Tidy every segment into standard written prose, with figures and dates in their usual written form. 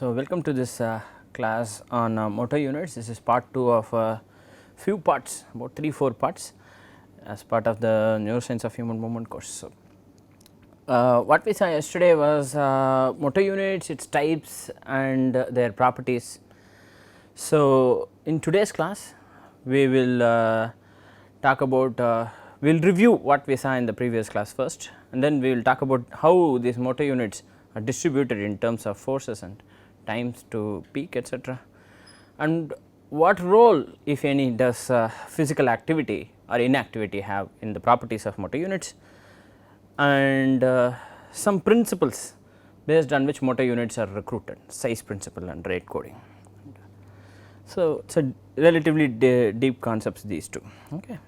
So, welcome to this class on motor units. This is part 2 of few parts, about 3-4 parts as part of the Neuroscience of Human Movement course. So, what we saw yesterday was motor units, its types and their properties. So, in today's class we will talk about, we will review what we saw in the previous class first, and then we will talk about how these motor units are distributed in terms of forces and times to peak, etc., and what role if any does physical activity or inactivity have in the properties of motor units, and some principles based on which motor units are recruited, size principle and rate coding. So, it is a relatively deep concepts these two. Okay.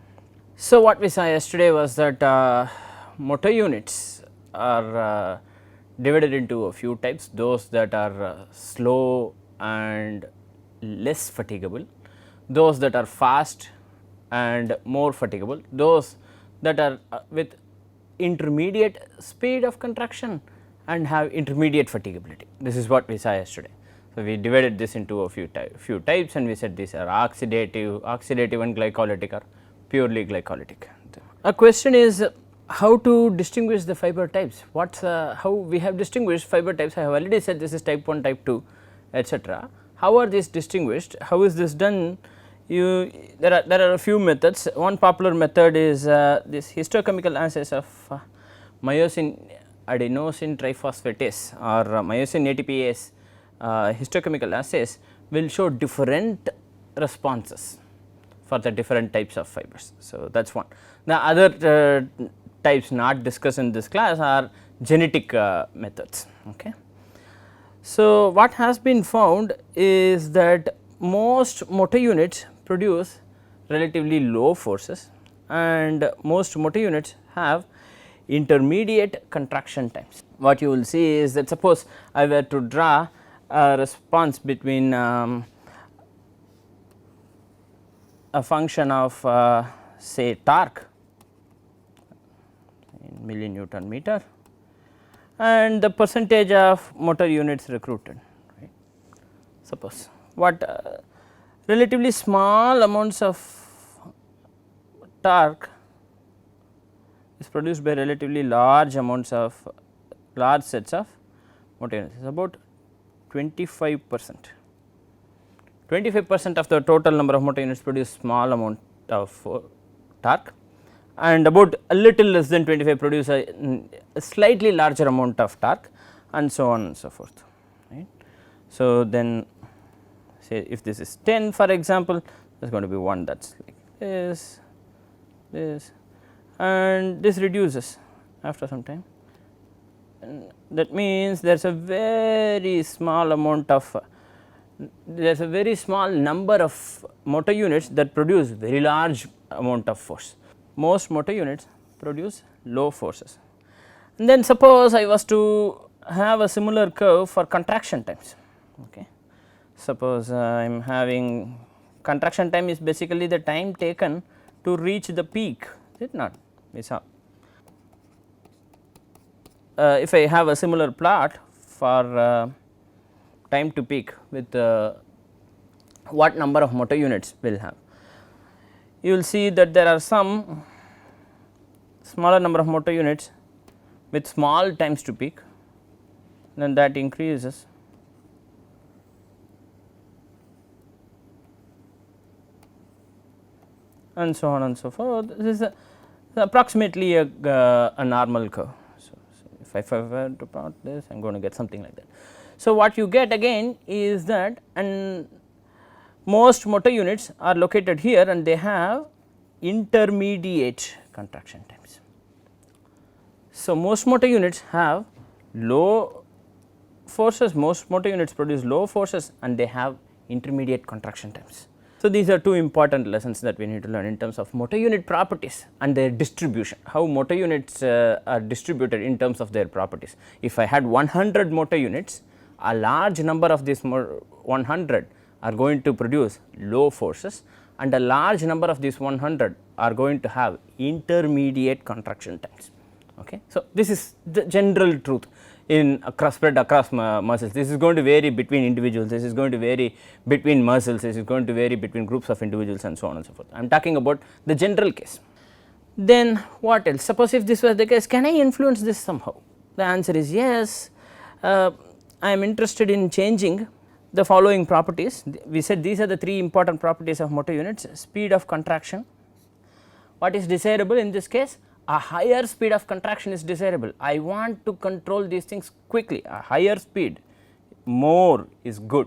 So, what we saw yesterday was that motor units are divided into a few types, those that are slow and less fatigable, those that are fast and more fatigable, those that are with intermediate speed of contraction and have intermediate fatigability. This is what we saw yesterday. So, we divided this into a few types and we said these are oxidative and glycolytic or purely glycolytic. A question is how to distinguish the fiber types, how we have distinguished fiber types. I have already said this is type 1, type 2, etc. How are these distinguished? How is this done? There are a few methods. One popular method is this histochemical assays of myosin adenosine triphosphatase or myosin ATPase. Histochemical assays will show different responses for the different types of fibers. So, that is one. The other types not discussed in this class are genetic methods. Okay. So, what has been found is that most motor units produce relatively low forces and most motor units have intermediate contraction times. What you will see is that suppose I were to draw a response between a function of say torque in millinewton meter and the percentage of motor units recruited, right. Suppose what relatively small amounts of torque is produced by relatively large sets of motor units, is about 25%. 25% of the total number of motor units produce small amount of torque and about a little less than 25 produce a slightly larger amount of torque and so on and so forth, right. So, then say if this is 10 for example, there is going to be one that is like this and this reduces after some time, and that means there is a very small amount of there is a very small number of motor units that produce very large amount of force. Most motor units produce low forces, and then suppose I was to have a similar curve for contraction times. Okay. Suppose I am having contraction time is basically the time taken to reach the peak, is it not? We saw. If I have a similar plot for time to peak with what number of motor units will have, you will see that there are some smaller number of motor units with small times to peak, then that increases and so on and so forth. This is approximately a normal curve. So, if I were to plot this, I am going to get something like that. So, what you get again is that, and most motor units are located here and they have intermediate contraction times. So, most motor units have low forces, most motor units produce low forces and they have intermediate contraction times. So, these are two important lessons that we need to learn in terms of motor unit properties and their distribution, how motor units are distributed in terms of their properties. If I had 100 motor units, a large number of these 100 are going to produce low forces and a large number of these 100 are going to have intermediate contraction times. Okay. So, this is the general truth. spread across muscles. This is going to vary between individuals, this is going to vary between muscles, this is going to vary between groups of individuals and so on and so forth. I am talking about the general case. Then what else? Suppose if this was the case, can I influence this somehow? The answer is yes. I am interested in changing the following properties. We said these are the 3 important properties of motor units: speed of contraction. What is desirable in this case? A higher speed of contraction is desirable. I want to control these things quickly. A higher speed, more is good.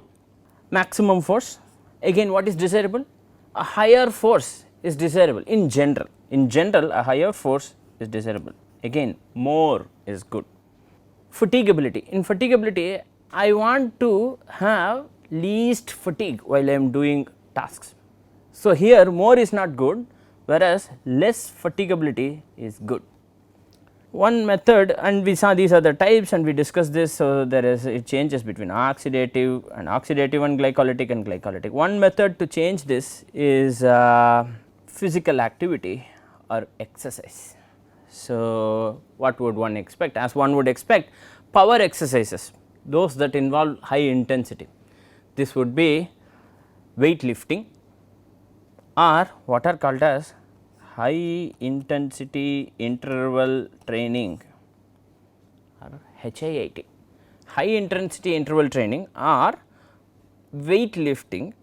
Maximum force, again what is desirable? A higher force is desirable in general. In general, a higher force is desirable. Again, more is good. Fatigability. In fatigability, I want to have least fatigue while I am doing tasks. So, here more is not good, whereas less fatigability is good. One method, and we saw these are the types and we discussed this. So, there is it changes between oxidative and glycolytic and glycolytic. One method to change this is physical activity or exercise. So, what would one expect? As one would expect, power exercises, those that involve high intensity, this would be weightlifting or what are called as high intensity interval training or HIIT. High intensity interval training or weightlifting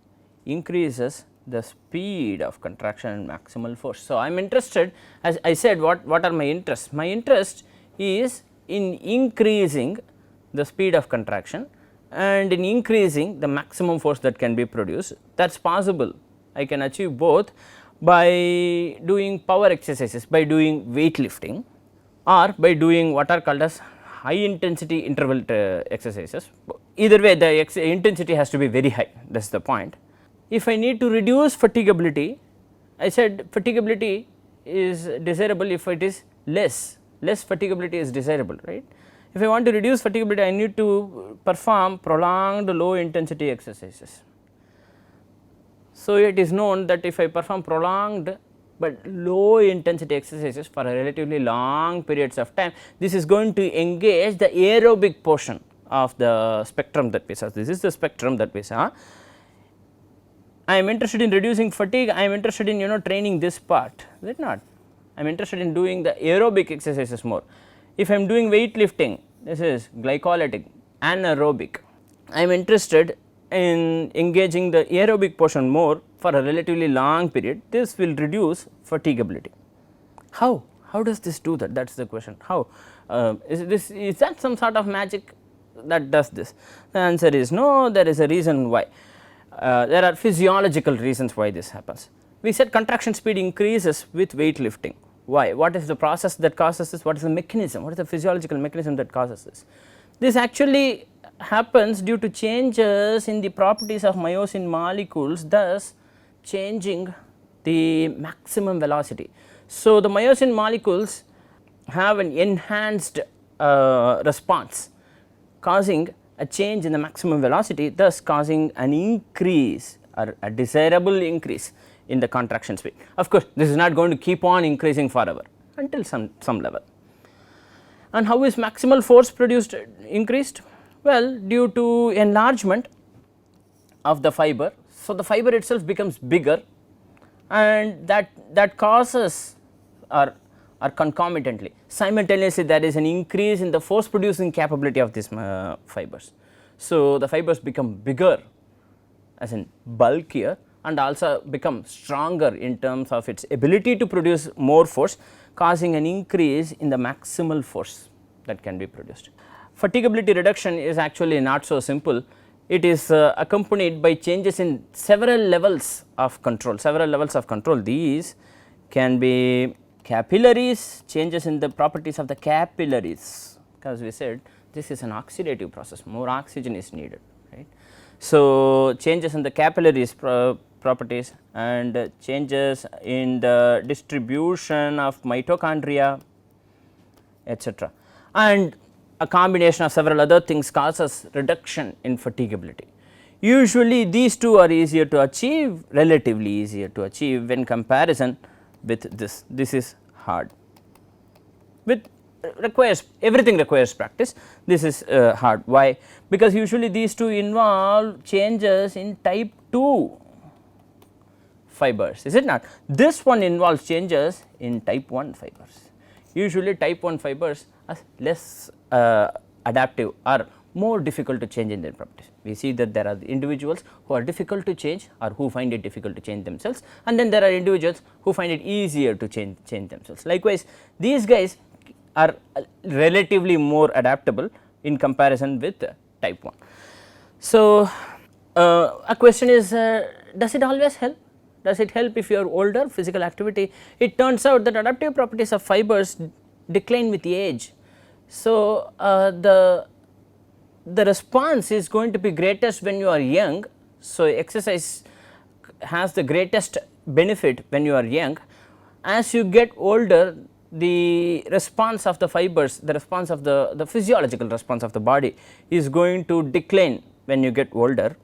increases the speed of contraction and maximal force. So, I am interested, as I said, what are my interests? My interest is in increasing the speed of contraction and in increasing the maximum force that can be produced. That is possible. I can achieve both by doing power exercises, by doing weightlifting or by doing what are called as high intensity interval exercises. Either way, the intensity has to be very high, that is the point. If I need to reduce fatigability, I said fatigability is desirable if it is less fatigability is desirable, right. If I want to reduce fatigability, I need to perform prolonged low intensity exercises. So, it is known that if I perform prolonged but low intensity exercises for a relatively long periods of time, this is going to engage the aerobic portion of the spectrum that we saw. This is the spectrum that we saw. I am interested in reducing fatigue, I am interested in training this part, is it not? I am interested in doing the aerobic exercises more. If I am doing weightlifting, this is glycolytic, anaerobic. I am interested in engaging the aerobic portion more for a relatively long period, this will reduce fatigability. How? How does this do that? That is the question. How? Is that some sort of magic that does this? The answer is no, there is a reason why. There are physiological reasons why this happens. We said contraction speed increases with weightlifting. Why? What is the process that causes this? What is the mechanism? What is the physiological mechanism that causes this? This actually happens due to changes in the properties of myosin molecules, thus changing the maximum velocity. So, the myosin molecules have an enhanced response, causing a change in the maximum velocity, thus causing an increase or a desirable increase in the contraction speed. Of course, this is not going to keep on increasing forever until some level. And how is maximal force produced increased? Well, due to enlargement of the fiber. So, the fiber itself becomes bigger and that causes or concomitantly simultaneously there is an increase in the force producing capability of these fibers. So, the fibers become bigger as in bulkier and also become stronger in terms of its ability to produce more force, causing an increase in the maximal force that can be produced. Fatigability reduction is actually not so simple. It is accompanied by changes in several levels of control. These can be capillaries, changes in the properties of the capillaries, because we said this is an oxidative process, more oxygen is needed, right. So, changes in the capillaries properties and changes in the distribution of mitochondria, etc. And a combination of several other things causes reduction in fatigability. Usually these two are easier to achieve, relatively easier to achieve when comparison with this is hard. With everything requires practice. This is hard. Why? Because usually these two involve changes in type 2 fibers, is it not? This one involves changes in type 1 fibers. Usually type 1 fibers are less adaptive or more difficult to change in their properties. We see that there are individuals who are difficult to change or who find it difficult to change themselves, and then there are individuals who find it easier to change themselves. Likewise, these guys are relatively more adaptable in comparison with type 1. So, a question is, does it always help? Does it help if you are older? Physical activity, it turns out that adaptive properties of fibers decline with age. So, the response is going to be greatest when you are young. So, exercise has the greatest benefit when you are young. As you get older, the response of the fibers, the response of the physiological response of the body is going to decline when you get older.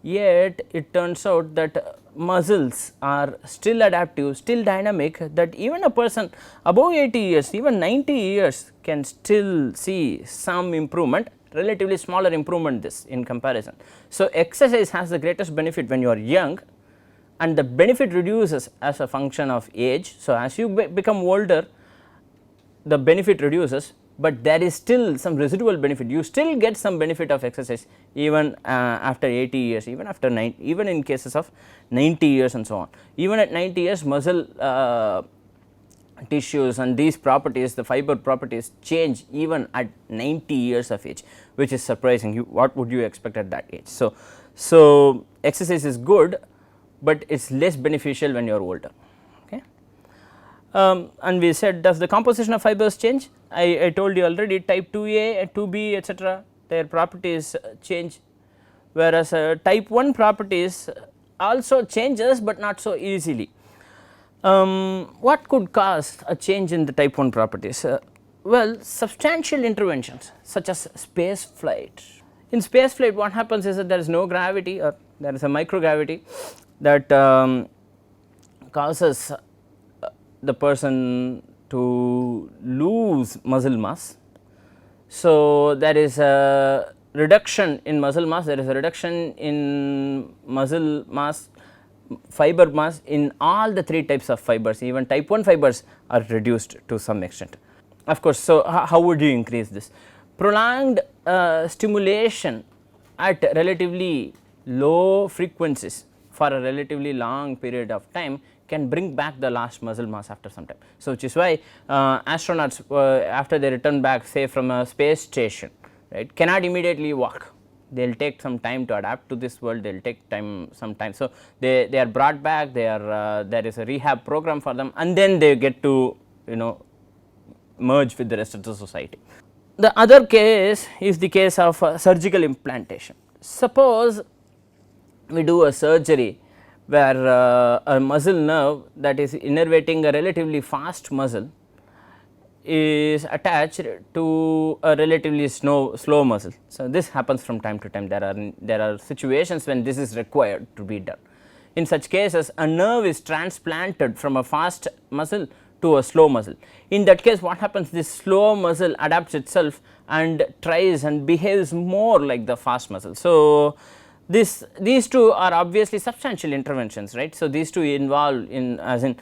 Yet it turns out that muscles are still adaptive, still dynamic, that even a person above 80 years, even 90 years can still see some improvement, relatively smaller improvement this in comparison. So, exercise has the greatest benefit when you are young, and the benefit reduces as a function of age. So, as you become older, the benefit reduces, but there is still some residual benefit. You still get some benefit of exercise even after 80 years, even after 90, even in cases of 90 years and so on. Even at 90 years, muscle tissues and these properties, the fiber properties change even at 90 years of age, which is surprising. What would you expect at that age? So exercise is good, but it is less beneficial when you are older. Okay. And we said, does the composition of fibers change? I told you already, type 2A, 2B, etc., their properties change, whereas type 1 properties also changes, but not so easily. What could cause a change in the type 1 properties? Well, substantial interventions such as space flight. In space flight, what happens is that there is no gravity, or there is a microgravity that causes the person to lose muscle mass. So, there is a reduction in muscle mass, there is a reduction in muscle mass, fiber mass in all the 3 types of fibers. Even type 1 fibers are reduced to some extent. Of course, so how would you increase this? Prolonged stimulation at relatively low frequencies for a relatively long period of time can bring back the lost muscle mass after some time. So, which is why astronauts after they return back, say from a space station, right, cannot immediately walk. They will take some time to adapt to this world, they will take some time. So, they are brought back, there is a rehab program for them, and then they get to merge with the rest of the society. The other case is the case of surgical implantation. Suppose we do a surgery where a muscle nerve that is innervating a relatively fast muscle is attached to a relatively slow muscle. So, this happens from time to time. There are situations when this is required to be done. In such cases, a nerve is transplanted from a fast muscle to a slow muscle. In that case, what happens? This slow muscle adapts itself and tries and behaves more like the fast muscle. So, these two are obviously substantial interventions, right. So, these two involve in, as in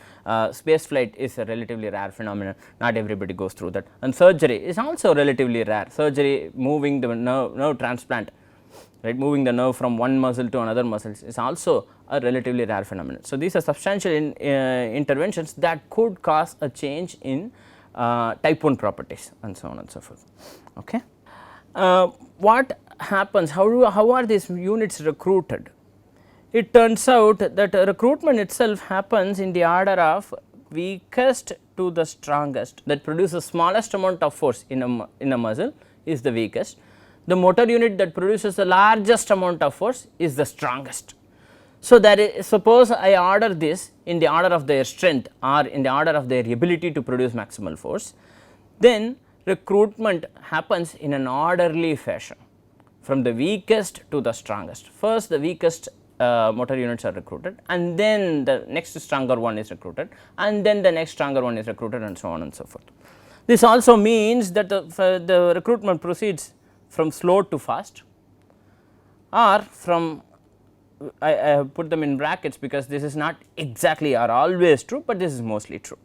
space flight is a relatively rare phenomenon, not everybody goes through that, and surgery is also relatively rare. Surgery, moving the nerve transplant, right, moving the nerve from one muscle to another muscle is also a relatively rare phenomenon. So, these are substantial interventions that could cause a change in type 1 properties and so on and so forth. Okay. What happens, how are these units recruited? It turns out that recruitment itself happens in the order of weakest to the strongest, that produces smallest amount of force in a muscle is the weakest. The motor unit that produces the largest amount of force is the strongest. So, suppose I order this in the order of their strength or in the order of their ability to produce maximal force, then recruitment happens in an orderly fashion from the weakest to the strongest. First the weakest motor units are recruited, and then the next stronger one is recruited, and then the next stronger one is recruited, and so on and so forth. This also means that the recruitment proceeds from slow to fast, or from, I have put them in brackets because this is not exactly or always true, but this is mostly true,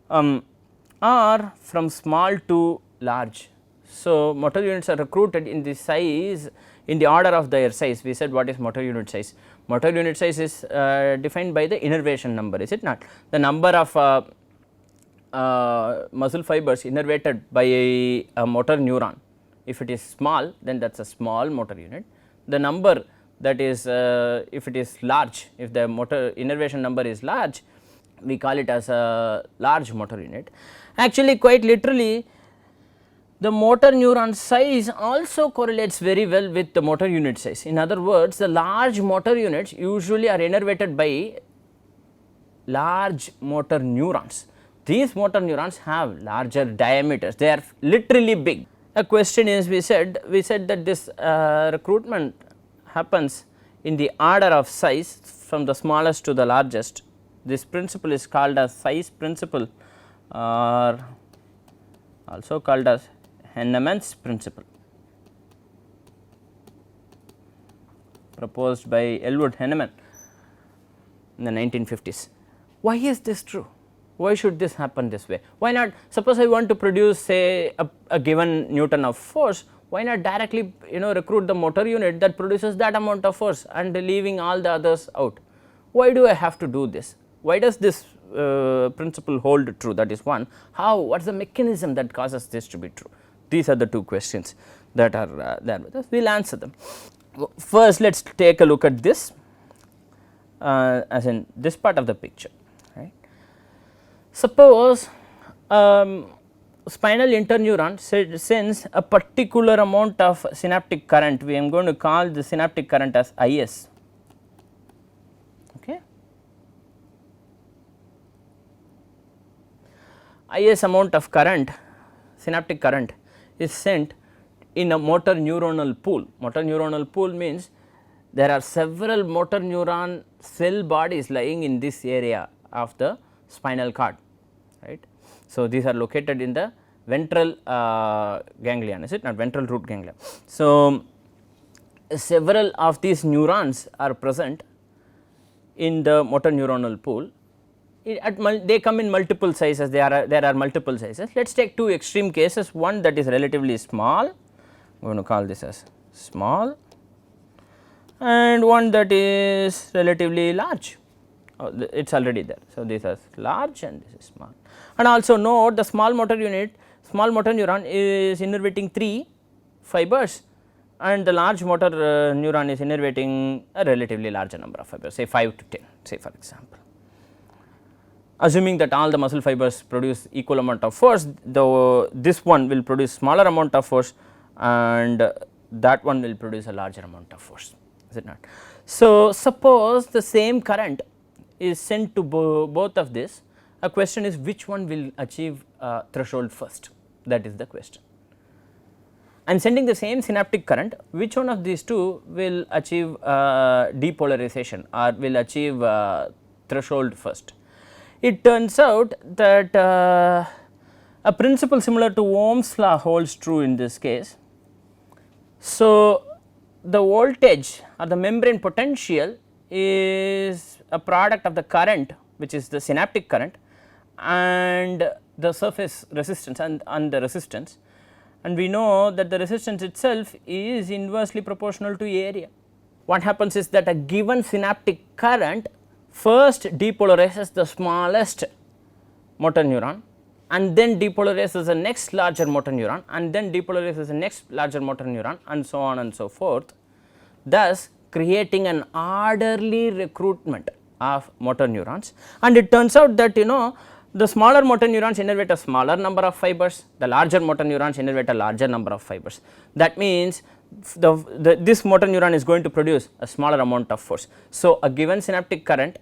or from small to large. So, motor units are recruited in the size, in the order of their size. We said what is motor unit size? Motor unit size is defined by the innervation number, is it not? The number of muscle fibers innervated by a motor neuron. If it is small, then that is a small motor unit. The number that is, if it is large, if the motor innervation number is large, we call it as a large motor unit. Actually, quite literally, the motor neuron size also correlates very well with the motor unit size. In other words, the large motor units usually are innervated by large motor neurons. These motor neurons have larger diameters, they are literally big. A question is, we said that this recruitment happens in the order of size from the smallest to the largest. This principle is called as size principle, or also called as Henneman's principle, proposed by Elwood Henneman in the 1950s. Why is this true? Why should this happen this way? Why not, suppose I want to produce say a given Newton of force, why not directly recruit the motor unit that produces that amount of force and leaving all the others out? Why do I have to do this? Why does this principle hold true? That is one. How, what is the mechanism that causes this to be true? These are the two questions that are there with us. We will answer them. First, let us take a look at this, as in this part of the picture. Right. Suppose spinal interneuron sends a particular amount of synaptic current. We am going to call the synaptic current as IS. Okay. IS amount of current, synaptic current, is sent in a motor neuronal pool. Motor neuronal pool means there are several motor neuron cell bodies lying in this area of the spinal cord, right. So, these are located in the ventral ganglion, is it not, ventral root ganglion. So, several of these neurons are present in the motor neuronal pool. They come in multiple sizes, there are multiple sizes. Let us take two extreme cases, one that is relatively small, I am going to call this as small, and one that is relatively large, it is already there. So, this is large and this is small, and also note the small motor neuron is innervating 3 fibers, and the large motor neuron is innervating a relatively larger number of fibers, say 5 to 10, say for example. Assuming that all the muscle fibers produce equal amount of force, this one will produce smaller amount of force and that one will produce a larger amount of force, is it not. So, suppose the same current is sent to both of this, a question is which one will achieve threshold first, that is the question. I am sending the same synaptic current, which one of these two will achieve depolarization or will achieve threshold first. It turns out that a principle similar to Ohm's law holds true in this case. So, the voltage or the membrane potential is a product of the current, which is the synaptic current, and the surface resistance and the resistance, and we know that the resistance itself is inversely proportional to area. What happens is that a given synaptic current first depolarizes the smallest motor neuron and then depolarizes the next larger motor neuron and then depolarizes the next larger motor neuron and so on and so forth, thus creating an orderly recruitment of motor neurons. And it turns out that the smaller motor neurons innervate a smaller number of fibers, the larger motor neurons innervate a larger number of fibers. That means this motor neuron is going to produce a smaller amount of force. So, a given synaptic current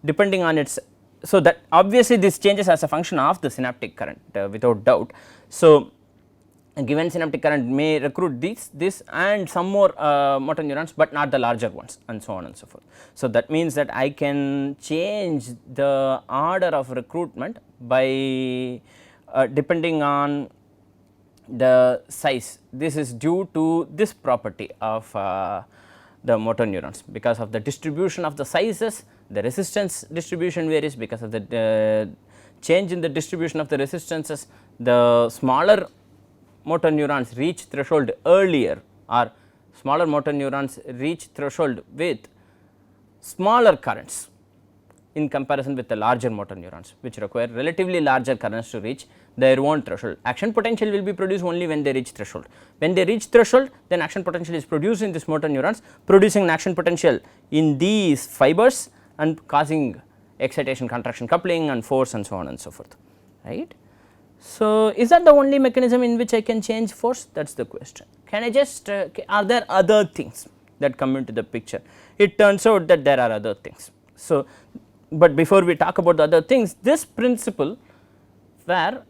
depending on its, so that obviously this changes as a function of the synaptic current without doubt. So, a given synaptic current may recruit this and some more motor neurons, but not the larger ones and so on and so forth. So, that means that I can change the order of recruitment by depending on the size. This is due to this property of the motor neurons. Because of the distribution of the sizes, the resistance distribution varies. Because of the change in the distribution of the resistances, the smaller motor neurons reach threshold earlier, or smaller motor neurons reach threshold with smaller currents in comparison with the larger motor neurons, which require relatively larger currents to reach their own threshold. Action potential will be produced only when they reach threshold. When they reach threshold, then action potential is produced in these motor neurons, producing an action potential in these fibers and causing excitation, contraction, coupling and force and so on and so forth, right. So, is that the only mechanism in which I can change force? That is the question. Can I just are there other things that come into the picture? It turns out that there are other things. So, but before we talk about the other things, this principle where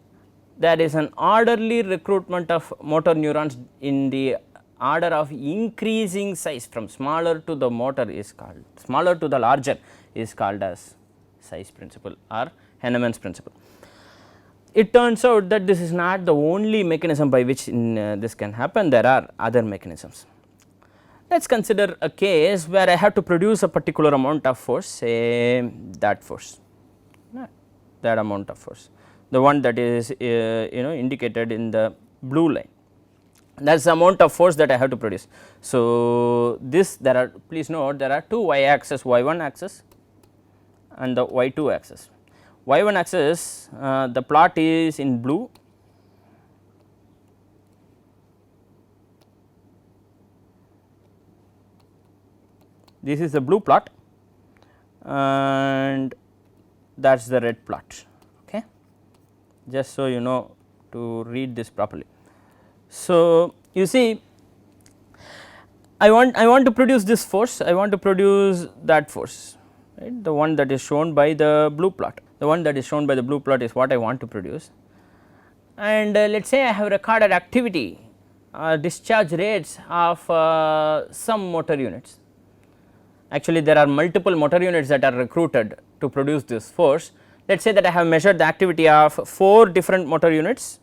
there is an orderly recruitment of motor neurons in the order of increasing size from smaller to the motor is called, smaller to the larger is called as size principle or Henneman's principle. It turns out that this is not the only mechanism by which this can happen, there are other mechanisms. Let us consider a case where I have to produce a particular amount of force, say that force, that amount of force, the one that is indicated in the blue line, that is the amount of force that I have to produce. So, this there are, please note there are two y axis, y1 axis and the y2 axis. Y1 axis the plot is in blue, this is the blue plot and that is the red plot, okay, just so you know to read this properly. So, you see I want to produce this force, I want to produce that force, right, the one that is shown by the blue plot. The one that is shown by the blue plot is what I want to produce, and let us say I have recorded activity discharge rates of some motor units. Actually there are multiple motor units that are recruited to produce this force. Let us say that I have measured the activity of 4 different motor units.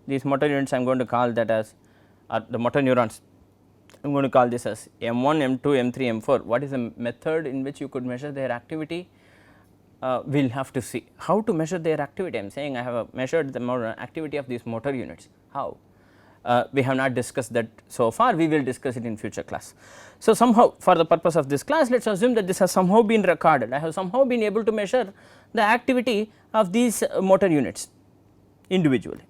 These motor units I am going to call that as the motor neurons, I am going to call this as M1, M2, M3, M4. What is the method in which you could measure their activity? We will have to see how to measure their activity. I am saying I have measured the activity of these motor units. How? We have not discussed that so far, we will discuss it in future class. So, somehow for the purpose of this class, let us assume that this has somehow been recorded, I have somehow been able to measure the activity of these motor units individually.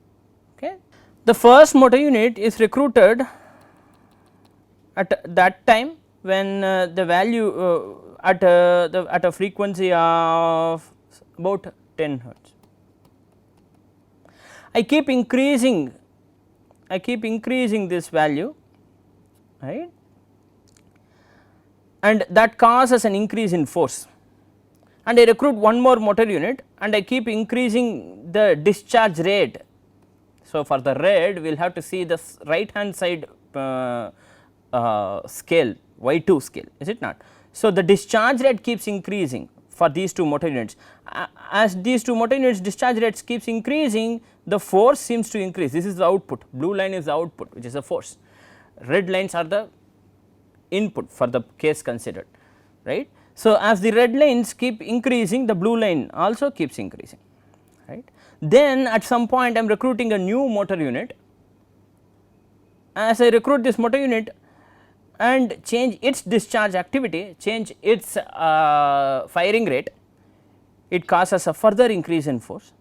Okay. The first motor unit is recruited at that time when the value at a frequency of about 10 hertz. I keep increasing this value, right, and that causes an increase in force, and I recruit one more motor unit and I keep increasing the discharge rate. So, for the red we will have to see the right hand side scale, y2 scale, is it not. So, the discharge rate keeps increasing for these two motor units. As these two motor units discharge rates keeps increasing, the force seems to increase. This is the output, blue line is the output which is the force, red lines are the input for the case considered, right. So, as the red lines keep increasing, the blue line also keeps increasing, right. Then at some point I am recruiting a new motor unit. As I recruit this motor unit and change its discharge activity, change its firing rate, it causes a further increase in force.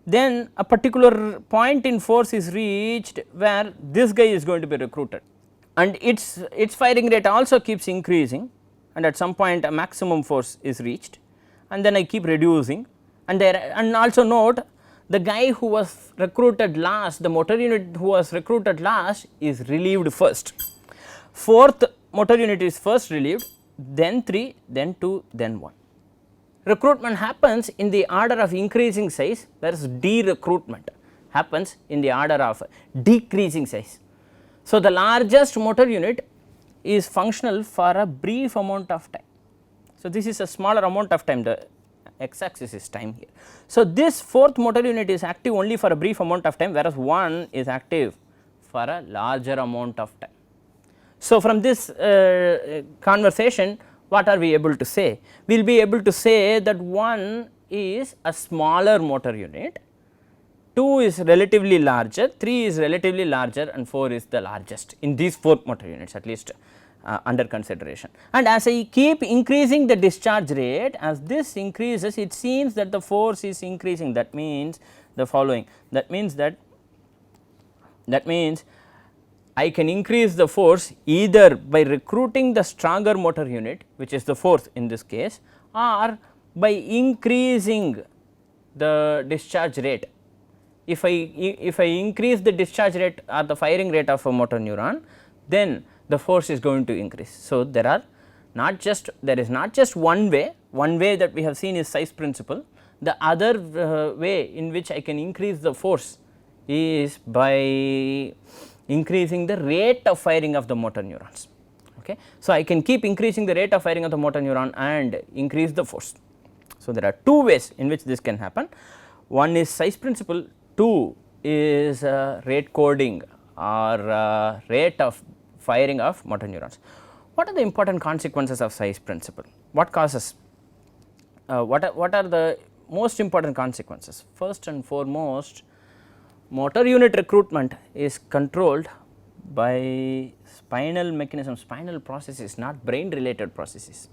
Then a particular point in force is reached where this guy is going to be recruited and its firing rate also keeps increasing, and at some point a maximum force is reached, and then I keep reducing, and also note the guy who was recruited last, the motor unit who was recruited last is relieved first. Fourth motor unit is first relieved, then 3, then 2, then 1. Recruitment happens in the order of increasing size, whereas de-recruitment happens in the order of decreasing size. So, the largest motor unit is functional for a brief amount of time. So, this is a smaller amount of time, the x axis is time here. So, this fourth motor unit is active only for a brief amount of time, whereas 1 is active for a larger amount of time. So, from this conversation what are we able to say? We will be able to say that 1 is a smaller motor unit, 2 is relatively larger, 3 is relatively larger and 4 is the largest in these 4 motor units at least under consideration. And as I keep increasing the discharge rate, as this increases it seems that the force is increasing. That means the following, that means I can increase the force either by recruiting the stronger motor unit, which is the fourth in this case, or by increasing the discharge rate. If I increase the discharge rate or the firing rate of a motor neuron, then the force is going to increase. So, there is not just one way that we have seen is size principle. The other way in which I can increase the force is by increasing the rate of firing of the motor neurons. Okay. So, I can keep increasing the rate of firing of the motor neuron and increase the force. So, there are two ways in which this can happen. One is size principle, 2 is rate coding or rate of firing of motor neurons. What are the important consequences of size principle? What causes? What are the most important consequences? First and foremost, motor unit recruitment is controlled by spinal mechanisms, spinal processes, not brain related processes.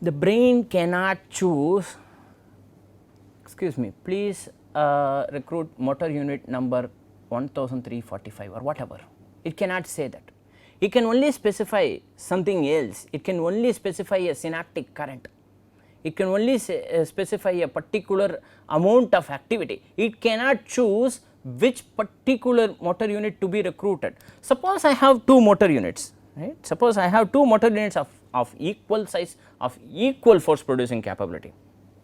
The brain cannot choose, excuse me, please recruit motor unit number 1345 or whatever. It cannot say that. It can only specify something else. It can only specify a synaptic current. It can only specify a particular amount of activity. It cannot choose which particular motor unit to be recruited. Suppose I have 2 motor units, right? Suppose I have 2 motor units of equal size, of equal force producing capability.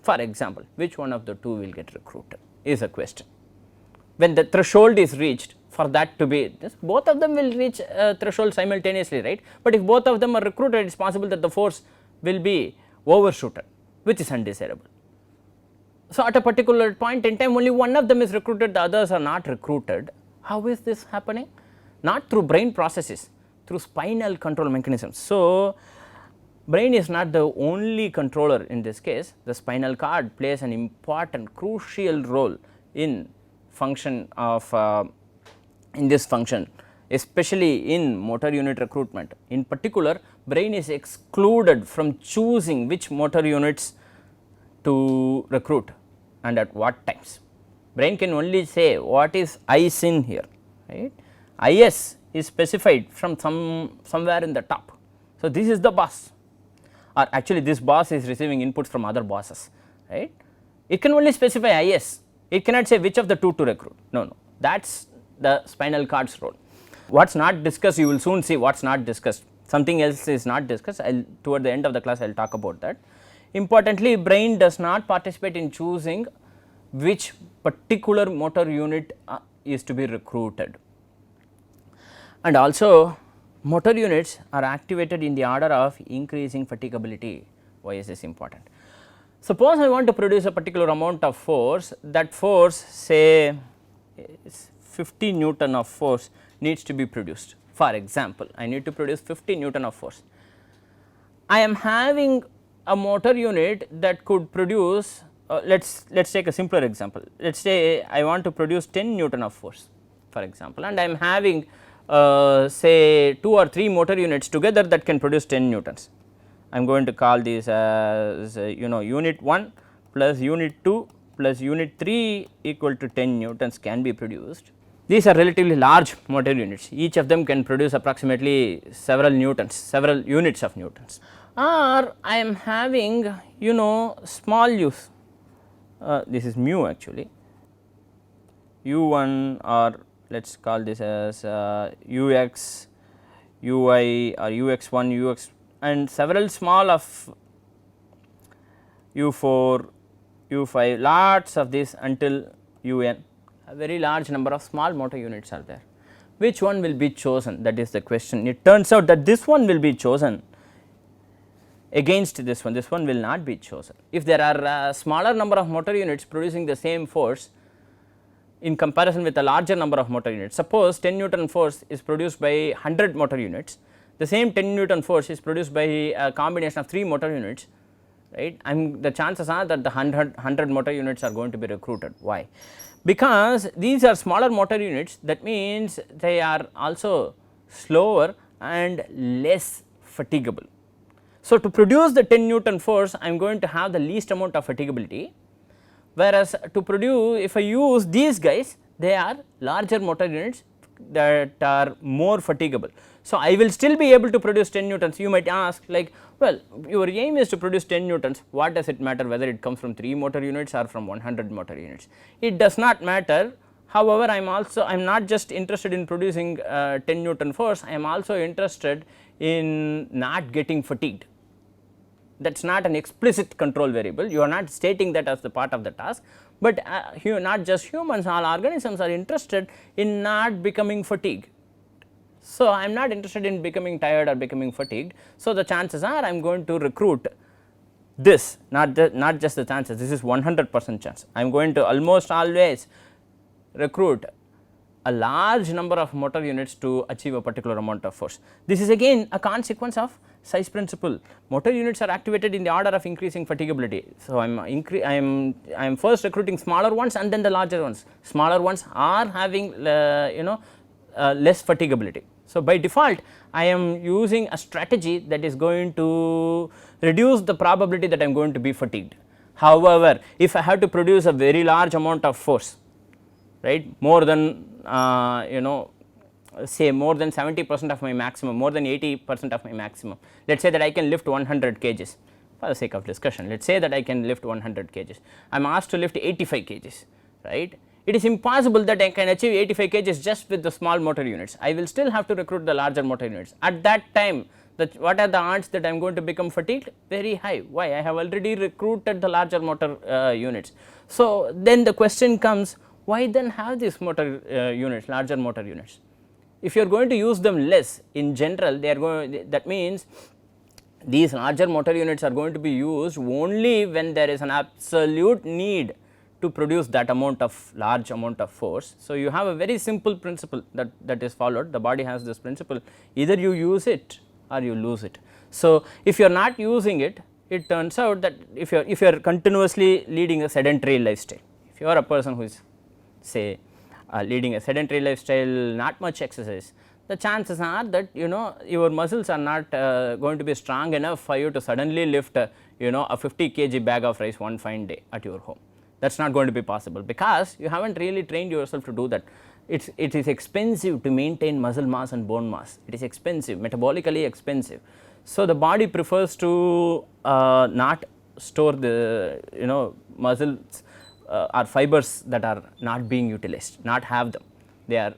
For example, which one of the 2 will get recruited is a question. When the threshold is reached, for that to be this, both of them will reach threshold simultaneously, right? But if both of them are recruited, it is possible that the force will be overshooted, which is undesirable. So, at a particular point in time only one of them is recruited, the others are not recruited. How is this happening? Not through brain processes, through spinal control mechanisms. So, brain is not the only controller in this case. The spinal cord plays an important crucial role in function of in this function, especially in motor unit recruitment. In particular, brain is excluded from choosing which motor units to recruit and at what times. Brain can only say what is IS in here, right? IS is specified from somewhere in the top. So, this is the boss, or actually this boss is receiving inputs from other bosses, right? It can only specify IS. It cannot say which of the 2 to recruit. No, that is the spinal cord's role. What is not discussed, you will soon see what is not discussed. Something else is not discussed. Toward the end of the class I will talk about that. Importantly, brain does not participate in choosing which particular motor unit is to be recruited. And also motor units are activated in the order of increasing fatigability. Why is this important? Suppose I want to produce a particular amount of force, that force say 50 Newton of force needs to be produced. For example, I need to produce 50 Newton of force. I am having a motor unit that could produce, let's take a simpler example. Let's say I want to produce 10 Newton of force, for example, and I am having say 2 or 3 motor units together that can produce 10 Newtons. I am going to call these as unit 1 plus unit 2 plus unit 3 equal to 10 Newtons can be produced. These are relatively large motor units, each of them can produce approximately several Newtons, several units of Newtons. Or I am having small u's, this is mu actually, u1 or let us call this as ux, ui or ux1, ux and several small of u4, u5, lots of this until un. A very large number of small motor units are there. Which one will be chosen? That is the question. It turns out that this one will be chosen against this one will not be chosen. If there are a smaller number of motor units producing the same force in comparison with a larger number of motor units, suppose 10 Newton force is produced by 100 motor units, the same 10 Newton force is produced by a combination of 3 motor units, right, the chances are that the 100 motor units are going to be recruited. Why? Because these are smaller motor units, that means they are also slower and less fatigable. So, to produce the 10 Newton force, I am going to have the least amount of fatigability, whereas to produce, if I use these guys, they are larger motor units that are more fatigable. So, I will still be able to produce 10 Newtons. You might ask, like, well, your aim is to produce 10 Newtons, what does it matter whether it comes from 3 motor units or from 100 motor units? It does not matter. However, I am not just interested in producing 10 Newton force, I am also interested in not getting fatigued. That is not an explicit control variable, you are not stating that as the part of the task, but not just humans, all organisms are interested in not becoming fatigued. So, I am not interested in becoming tired or becoming fatigued. So, the chances are I am going to recruit this, not just the chances, this is 100% chance. I am going to almost always recruit a large number of motor units to achieve a particular amount of force. This is again a consequence of size principle. Motor units are activated in the order of increasing fatigability. So, I am first recruiting smaller ones and then the larger ones. Smaller ones are having less fatigability. So, by default I am using a strategy that is going to reduce the probability that I am going to be fatigued. However, if I have to produce a very large amount of force, right, more than say more than 70% of my maximum, more than 80% of my maximum, let us say that I can lift 100 kgs for the sake of discussion, let us say that I can lift 100 kgs, I am asked to lift 85 kgs, right. It is impossible that I can achieve 85 kgs just with the small motor units, I will still have to recruit the larger motor units. At that time, what are the odds that I am going to become fatigued? Very high. Why? I have already recruited the larger motor units. So, then the question comes, why then have these motor units, larger motor units? If you are going to use them less in general, they are going, that means these larger motor units are going to be used only when there is an absolute need to produce that large amount of force. So, you have a very simple principle that is followed, the body has this principle, either you use it or you lose it. So, if you are not using it, it turns out that if you are continuously leading a sedentary lifestyle, if you are a person who is say leading a sedentary lifestyle, not much exercise, the chances are that your muscles are not going to be strong enough for you to suddenly lift a 50 kg bag of rice one fine day at your home. That is not going to be possible, because you have not really trained yourself to do that. It is expensive to maintain muscle mass and bone mass, it is expensive, metabolically expensive. So, the body prefers to not store the muscles or fibers that are not being utilized, not have them, they are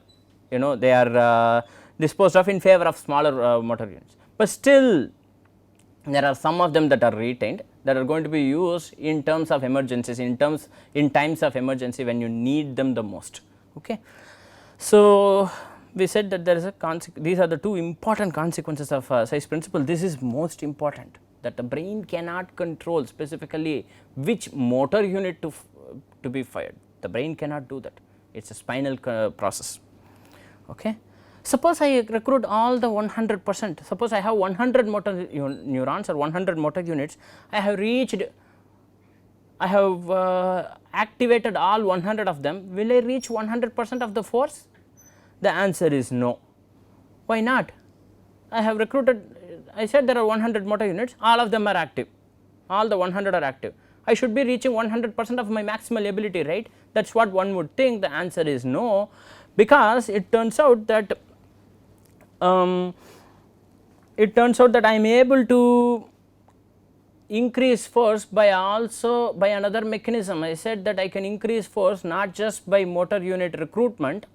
disposed of in favor of smaller motor units, but still there are some of them that are retained, that are going to be used in terms of emergencies, in times of emergency when you need them the most. Okay. So, we said that there is a these are the two important consequences of size principle. This is most important, that the brain cannot control specifically which motor unit to be fired, the brain cannot do that, it is a spinal process. Okay. Suppose I recruit all the 100%, suppose I have 100 motor neurons or 100 motor units, I have activated all 100 of them, will I reach 100% of the force? The answer is no. Why not? I have recruited, I said there are 100 motor units, all of them are active, all the 100 are active, I should be reaching 100% of my maximal ability, right? That is what one would think. The answer is no, because it turns out that I am able to increase force by another mechanism. I said that I can increase force not just by motor unit recruitment,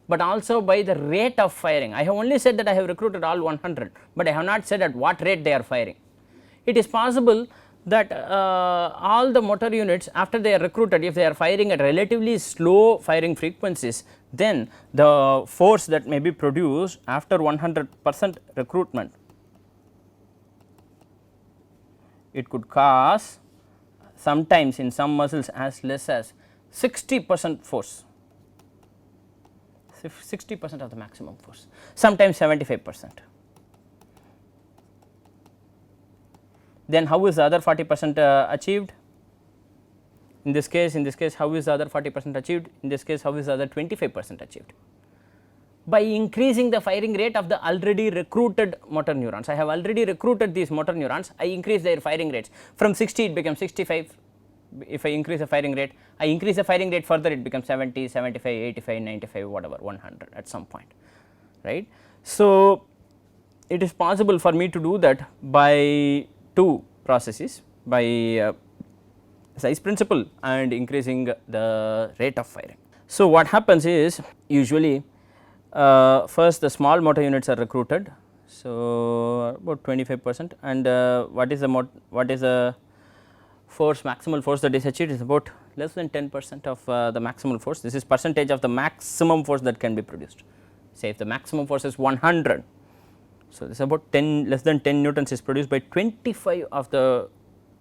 but also by the rate of firing. I have only said that I have recruited all 100, but I have not said at what rate they are firing. It is possible that all the motor units, after they are recruited, if they are firing at relatively slow firing frequencies, then the force that may be produced after 100% recruitment it could cause sometimes in some muscles as less as 60% force, 60% of the maximum force, sometimes 75%. Then how is the other 40% achieved? In this case, how is the other 40% achieved? In this case, how is the other 25% achieved? By increasing the firing rate of the already recruited motor neurons. I have already recruited these motor neurons, I increase their firing rates. From 60 it becomes 65, if I increase the firing rate, I increase the firing rate further, it becomes 70, 75, 85, 95, whatever, 100 at some point, right. So, it is possible for me to do that by two processes, by size principle and increasing the rate of firing. So, what happens is usually first the small motor units are recruited, so about 25%, and what is the force, maximal force that is achieved is about less than 10% of the maximal force. This is percentage of the maximum force that can be produced. Say if the maximum force is 100, so this is about 10, less than 10 newtons is produced by 25 of the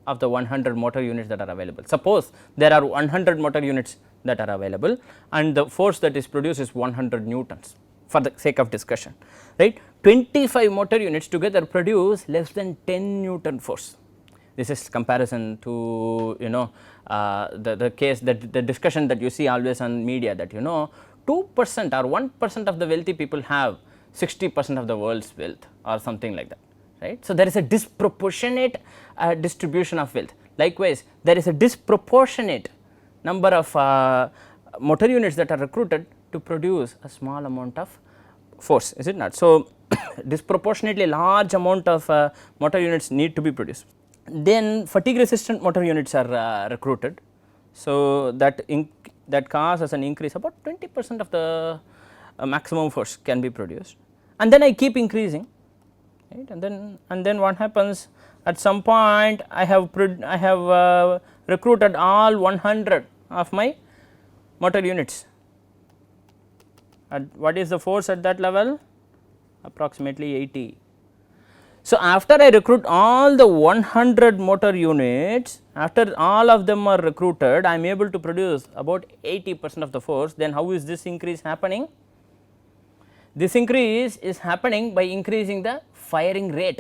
100 motor units that are available. Suppose there are 100 motor units that are available and the force that is produced is 100 newtons for the sake of discussion, right. 25 motor units together produce less than 10 newton force. This is comparison to the case that the discussion that you see always on media, that 2% or 1% of the wealthy people have 60% of the world's wealth or something like that, right. So, there is a disproportionate distribution of wealth. Likewise, there is a disproportionate number of motor units that are recruited to produce a small amount of force, is it not. So, disproportionately large amount of motor units need to be produced. Then fatigue resistant motor units are recruited. So, that causes an increase about 20% of the maximum force can be produced, and then I keep increasing, right. And then what happens, at some point I have recruited all 100 of my motor units. At what is the force at that level? Approximately 80. So, after I recruit all the 100 motor units, after all of them are recruited, I am able to produce about 80% of the force. Then how is this increase happening? This increase is happening by increasing the firing rate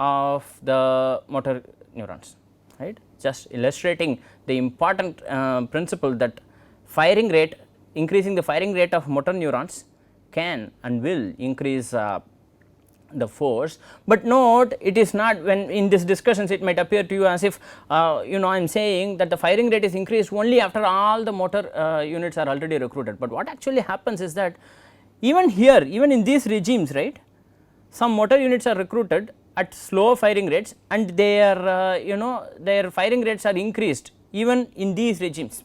of the motor neurons, right. Just illustrating the important principle that firing rate, increasing the firing rate of motor neurons can and will increase the force, but note it is not, when in this discussions it might appear to you as if I am saying that the firing rate is increased only after all the motor units are already recruited, but what actually happens is that even here, even in these regimes, right, some motor units are recruited at slow firing rates and their their firing rates are increased even in these regimes.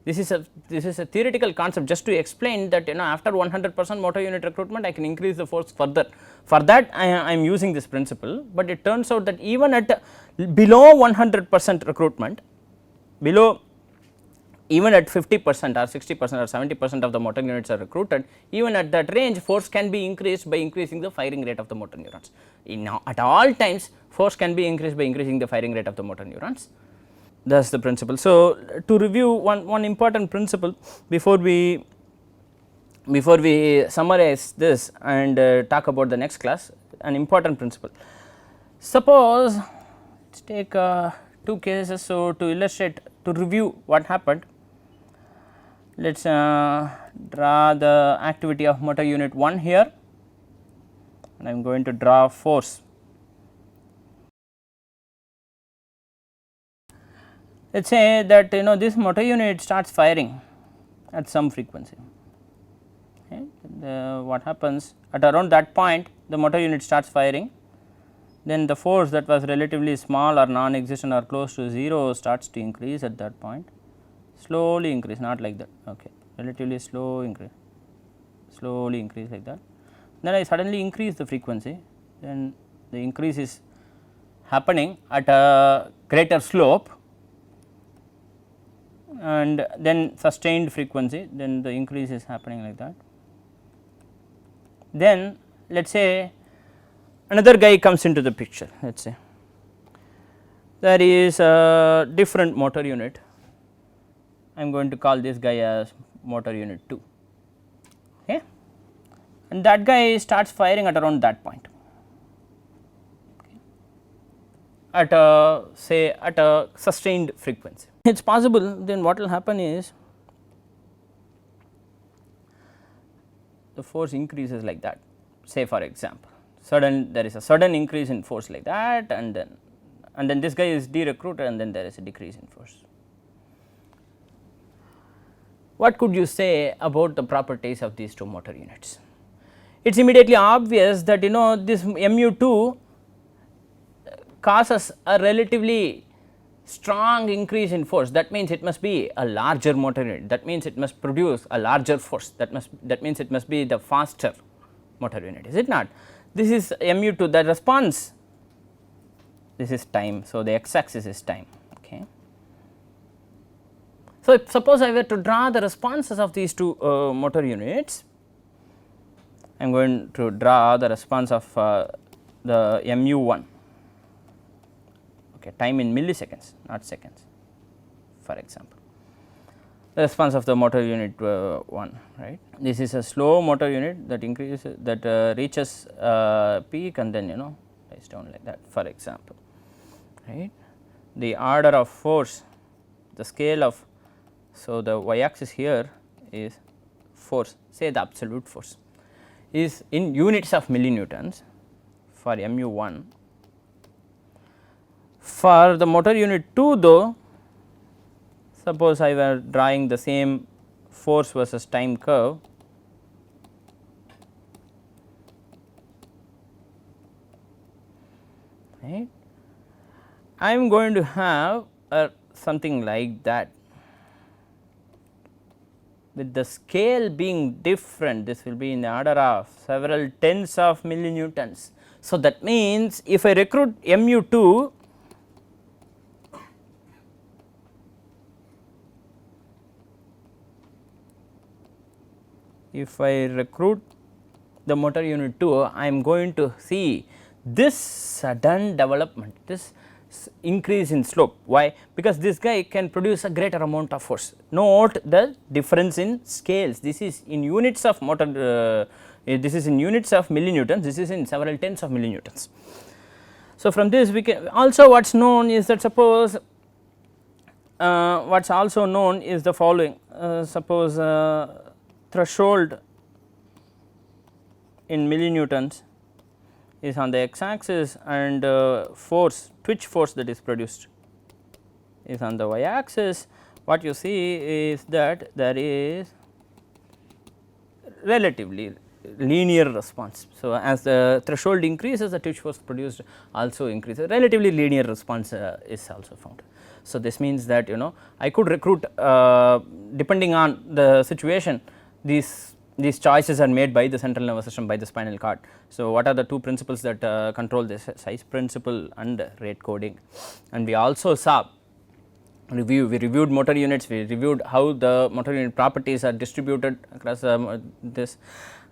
This is a theoretical concept just to explain that after 100% motor unit recruitment I can increase the force further. For that I am using this principle, but it turns out that even at below 100% recruitment, even at 50% or 60% or 70% of the motor units are recruited, even at that range force can be increased by increasing the firing rate of the motor neurons. At all times force can be increased by increasing the firing rate of the motor neurons. That is the principle. So, to review one important principle before we summarize this and talk about the next class, an important principle. Suppose let us take two cases. So, to illustrate, to review what happened, let us draw the activity of motor unit 1 here, and I am going to draw force. Let us say that this motor unit starts firing at some frequency. Okay. What happens at around that point, the motor unit starts firing, then the force that was relatively small or non-existent or close to 0 starts to increase at that point, slowly increase, not like that, okay, relatively slow increase, slowly increase like that. Then I suddenly increase the frequency, then the increase is happening at a greater slope, and then sustained frequency, then the increase is happening like that. Then let us say another guy comes into the picture, let us say there is a different motor unit. I am going to call this guy as motor unit 2, okay, and that guy starts firing at around that point, okay, at a say at a sustained frequency. It is possible, then what will happen is the force increases like that, say for example there is a sudden increase in force like that, and then this guy is de-recruited, and then there is a decrease in force. What could you say about the properties of these two motor units? It is immediately obvious that this mu2 causes a relatively strong increase in force. That means it must be a larger motor unit, that means it must produce a larger force, that means it must be the faster motor unit, is it not? This is mu2, the response, this is time. So, the x axis is time, okay. So, if suppose I were to draw the responses of these two motor units, I am going to draw the response of the mu1, okay, time in milliseconds, not seconds, for example. The response of the motor unit 1, right. This is a slow motor unit that increases, that reaches peak and then dies down like that, for example, right. The order of force, the scale of, so the y axis here is force, say the absolute force is in units of millinewtons for mu1. For the motor unit 2 though, suppose I were drawing the same force versus time curve, right, I am going to have something like that, with the scale being different. This will be in the order of several tens of millinewtons. So, that means if I recruit mu2, if I recruit the motor unit 2, I am going to see this sudden development, this increase in slope. Why? Because this guy can produce a greater amount of force. Note the difference in scales, this is in units of motor, this is in units of millinewtons, this is in several tens of millinewtons. So, from this we can also, what is known is that, suppose what is also known is the following, suppose threshold in millinewtons is on the x axis, and force, twitch force that is produced is on the y axis. What you see is that there is relatively linear response. So, as the threshold increases, the twitch force produced also increases, relatively linear response is also found. So, this means that I could recruit depending on the situation, these choices are made by the central nervous system, by the spinal cord. So, what are the two principles that control this? Size principle and rate coding. And we also saw we reviewed motor units, we reviewed how the motor unit properties are distributed across this,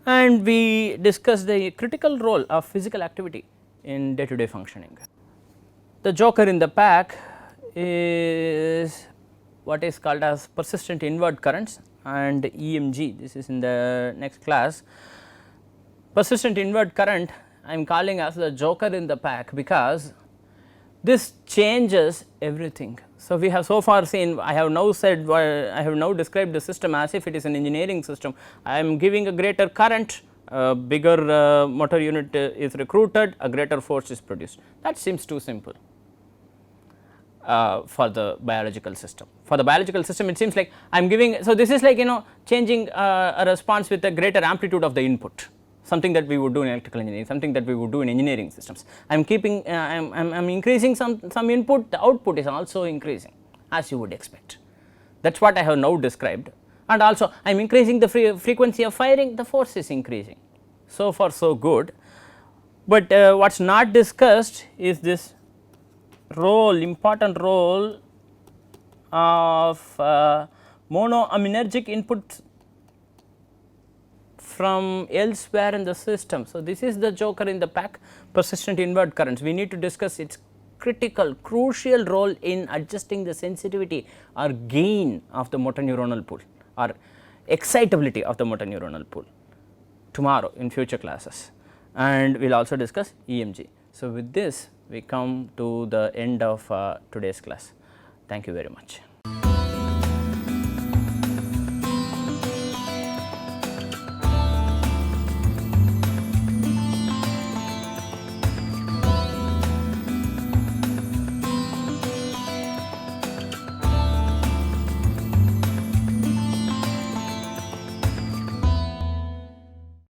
and we discussed the critical role of physical activity in day to day functioning. The joker in the pack is what is called as persistent inward currents and EMG. This is in the next class. Persistent inward current I am calling as the joker in the pack, because this changes everything. So, we have so far seen, I have now said, I have now described the system as if it is an engineering system. I am giving a greater current, a bigger motor unit is recruited, a greater force is produced. That seems too simple for the biological system. For the biological system, it seems like I am giving, so this is like changing a response with a greater amplitude of the input, something that we would do in electrical engineering, something that we would do in engineering systems. I am keeping, I am increasing some input, the output is also increasing, as you would expect. That is what I have now described, and also I am increasing the frequency of firing, the force is increasing. So far so good, but what is not discussed is this role, important role of monoaminergic inputs from elsewhere in the system. So, this is the joker in the pack, persistent inward currents. We need to discuss its critical, crucial role in adjusting the sensitivity or gain of the motor neuronal pool or excitability of the motor neuronal pool tomorrow in future classes, and we will also discuss EMG. So, with this we come to the end of today's class. Thank you very much.